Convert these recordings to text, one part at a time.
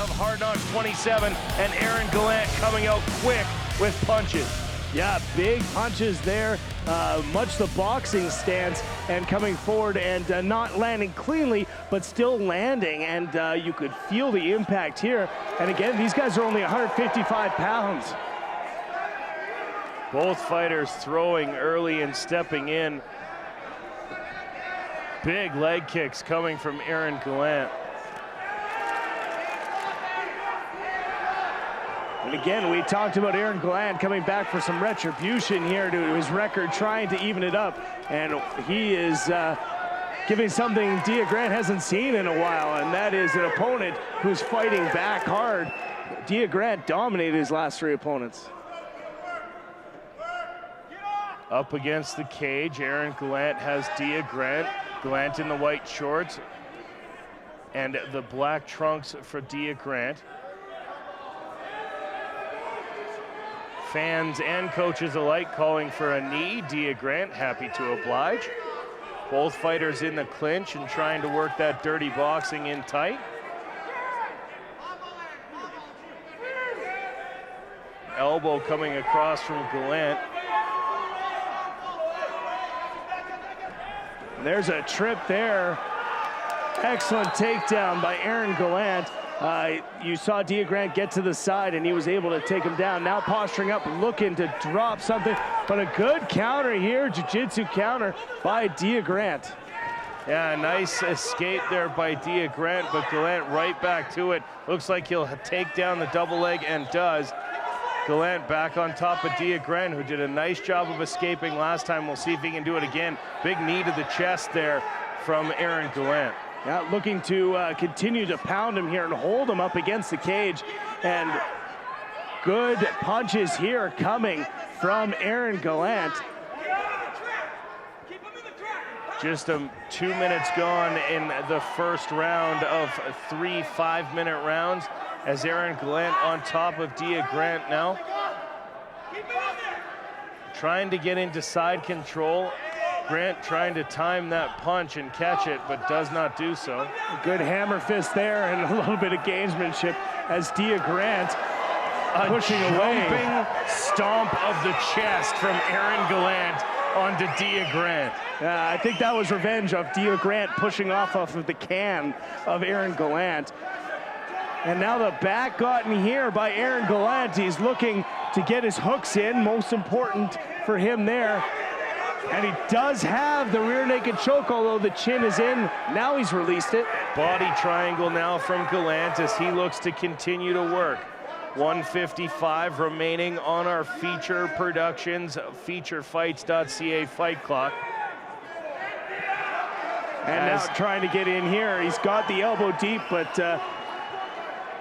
of Hard Knocks 27, and Aaron Gallant coming out quick with punches. Yeah, big punches there, much the boxing stance, and coming forward and not landing cleanly, but still landing, and you could feel the impact here. And again, these guys are only 155 pounds. Both fighters throwing early and stepping in. Big leg kicks coming from Aaron Gallant. And again, we talked about Aaron Gallant coming back for some retribution here to his record, trying to even it up. And he is giving something Dia Grant hasn't seen in a while, and that is an opponent who's fighting back hard. Dia Grant dominated his last three opponents. Up against the cage, Aaron Gallant has Dia Grant. Gallant in the white shorts and the black trunks for Dia Grant. Fans and coaches alike calling for a knee. Dia Grant happy to oblige. Both fighters in the clinch and trying to work that dirty boxing in tight. Elbow coming across from Gallant. There's a trip there. Excellent takedown by Aaron Gallant. You saw Dia Grant get to the side and he was able to take him down. Now posturing up, looking to drop something, but a good counter here, jiu-jitsu counter by Dia Grant. Yeah, nice escape there by Dia Grant, but Gallant right back to it. Looks like he'll take down the double leg and does. Gallant back on top of Dia Grant, who did a nice job of escaping last time. We'll see if he can do it again. Big knee to the chest there from Aaron Gallant. Yeah, looking to continue to pound him here and hold him up against the cage. And good punches here coming from Aaron Gallant. Just 2 minutes gone in the first round of 3 5-minute rounds, as Aaron Gallant on top of Dia Grant now. Trying to get into side control. Grant trying to time that punch and catch it, but does not do so. A good hammer fist there and a little bit of gamesmanship as Dia Grant pushing away. Jumping stomp of the chest from Aaron Gallant onto Dia Grant. I think that was revenge of Dia Grant pushing off of the can of Aaron Gallant. And now the back gotten here by Aaron Gallant. He's looking to get his hooks in, most important for him there. And he does have the rear naked choke, although the chin is in. Now he's released it. Body triangle now from Gallant as he looks to continue to work. 155 remaining on our Feature Productions, featurefights.ca fight clock. And now trying to get in here. He's got the elbow deep, but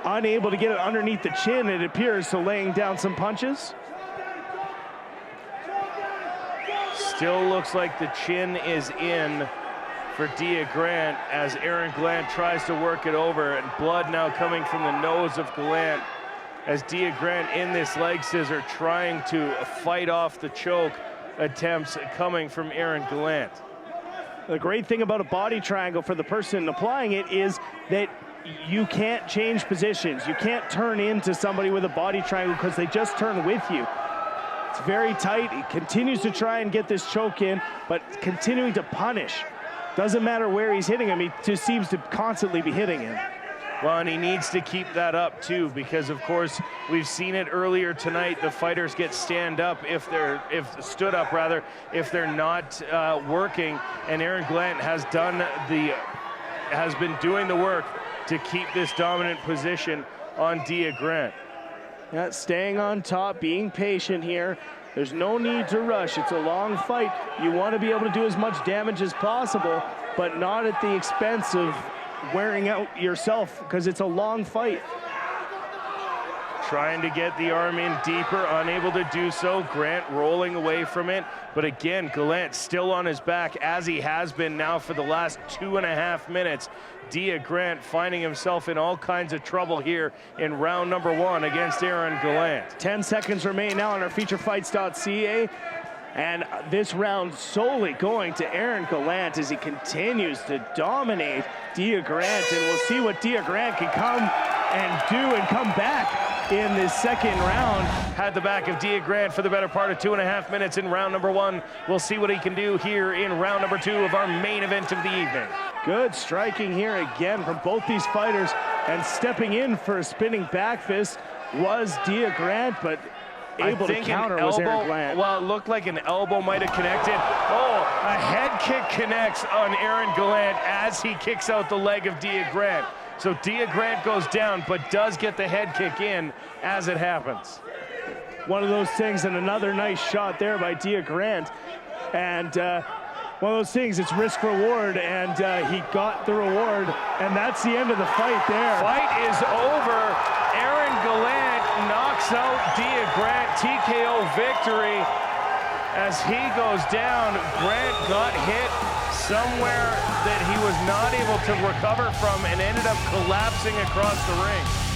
unable to get it underneath the chin, it appears, so laying down some punches. Still looks like the chin is in for Dia Grant as Aaron Gallant tries to work it over, and blood now coming from the nose of Gallant as Dia Grant in this leg scissor trying to fight off the choke attempts coming from Aaron Gallant. The great thing about a body triangle for the person applying it is that you can't change positions. You can't turn into somebody with a body triangle because they just turn with you. It's very tight. He continues to try and get this choke in, but continuing to punish. Doesn't matter where he's hitting him, he just seems to constantly be hitting him. Well, and he needs to keep that up too, because of course we've seen it earlier tonight. The fighters get stood up if they're not working, and Aaron Gallant has been doing the work to keep this dominant position on Dia Grant. Yeah, staying on top, being patient here. There's no need to rush. It's a long fight. You want to be able to do as much damage as possible, but not at the expense of wearing out yourself, because it's a long fight. Trying to get the arm in deeper, unable to do so. Grant rolling away from it, but again, Gallant still on his back, as he has been now for the last 2.5 minutes. Dia Grant finding himself in all kinds of trouble here in round number 1 against Aaron Gallant. 10 seconds remain now on our featurefights.ca. And this round solely going to Aaron Gallant as he continues to dominate Dia Grant. And we'll see what Dia Grant can come and come back in this second round. Had the back of Dia Grant for the better part of 2.5 minutes in round number 1. We'll see what he can do here in round number 2 of our main event of the evening. Good striking here again from both these fighters, and stepping in for a spinning back fist was Dia Grant, but able to counter was Aaron Gallant. Well, it looked like an elbow might have connected. Oh, a head kick connects on Aaron Gallant as he kicks out the leg of Dia Grant. So Dia Grant goes down, but does get the head kick in as it happens. One of those things, and another nice shot there by Dia Grant. And one of those things, it's risk reward, and he got the reward, and that's the end of the fight there. Fight is over. Aaron Gallant knocks out Dia Grant, TKO victory. As he goes down, Grant got hit somewhere that he was not able to recover from and ended up collapsing across the ring.